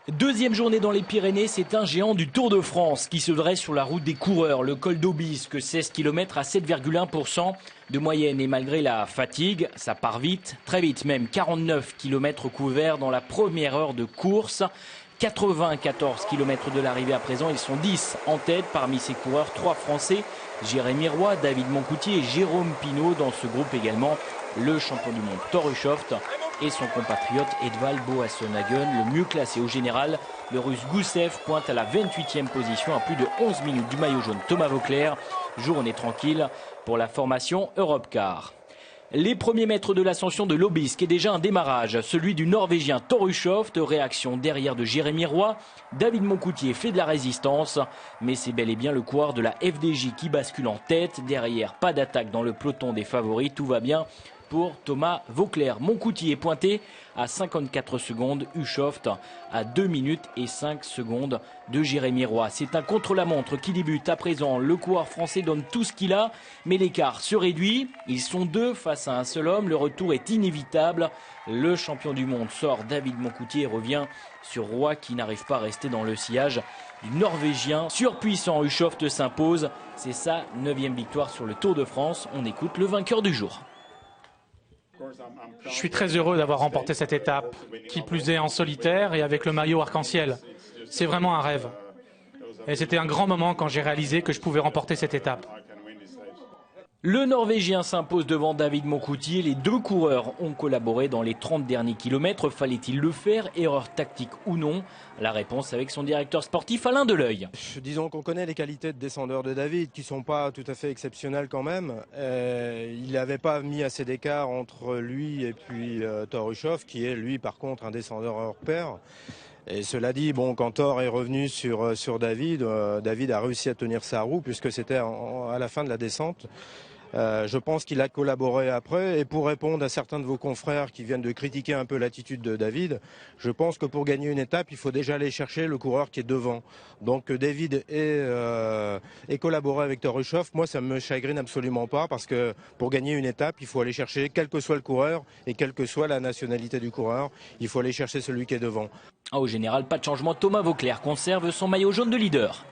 Deuxième journée dans les Pyrénées, c'est un géant du Tour de France qui se dresse sur la route des coureurs, le col d'Aubisque, 16 km à 7,1% de moyenne. Et malgré la fatigue, ça part vite, très vite même, 49 km couverts dans la première heure de course. 94 km de l'arrivée à présent, ils sont 10 en tête parmi ces coureurs, 3 Français, Jérémy Roy, David Moncoutier et Jérôme Pinault. Dans ce groupe également, le champion du monde Thor Hushovd et son compatriote Edvald Boasson-Hagen. Le mieux classé au général, le russe Goussev, pointe à la 28e position à plus de 11 minutes du maillot jaune Thomas Voeckler. Journée tranquille pour la formation Europcar. Les premiers mètres de l'ascension de l'Aubisque est déjà un démarrage, celui du Norvégien Thor Hushovd. Réaction derrière de Jérémy Roy. David Moncoutier fait de la résistance, mais c'est bel et bien le coureur de la FDJ qui bascule en tête. Derrière, pas d'attaque dans le peloton des favoris, tout va bien pour Thomas Voeckler. Moncoutier est pointé à 54 secondes, Hushovd à 2 minutes et 5 secondes de Jérémy Roy. C'est un contre-la-montre qui débute à présent. Le coureur français donne tout ce qu'il a, mais l'écart se réduit. Ils sont deux face à un seul homme. Le retour est inévitable. Le champion du monde sort, David Moncoutier, et revient sur Roy qui n'arrive pas à rester dans le sillage du Norvégien. Surpuissant, Hushovd s'impose. C'est sa 9e victoire sur le Tour de France. On écoute le vainqueur du jour. Je suis très heureux d'avoir remporté cette étape, qui plus est en solitaire et avec le maillot arc-en-ciel. C'est vraiment un rêve. Et c'était un grand moment quand j'ai réalisé que je pouvais remporter cette étape. Le Norvégien s'impose devant David Moncoutier. Les deux coureurs ont collaboré dans les 30 derniers kilomètres. Fallait-il le faire? Erreur tactique ou non? La réponse avec son directeur sportif Alain Deleuil. Disons qu'on connaît les qualités de descendeur de David qui ne sont pas tout à fait exceptionnelles quand même. Il n'avait pas mis assez d'écart entre lui et puis Thor Hushovd qui est lui par contre un descendeur hors pair. Et cela dit, bon, quand Thor est revenu sur David, David a réussi à tenir sa roue puisque c'était à la fin de la descente. Je pense qu'il a collaboré après. Et pour répondre à certains de vos confrères qui viennent de critiquer un peu l'attitude de David, je pense que pour gagner une étape, il faut déjà aller chercher le coureur qui est devant. Donc David ait collaboré avec Thor Hushovd, moi ça me chagrine absolument pas parce que pour gagner une étape, il faut aller chercher, quel que soit le coureur et quelle que soit la nationalité du coureur, il faut aller chercher celui qui est devant. Au général, pas de changement. Thomas Voeckler conserve son maillot jaune de leader.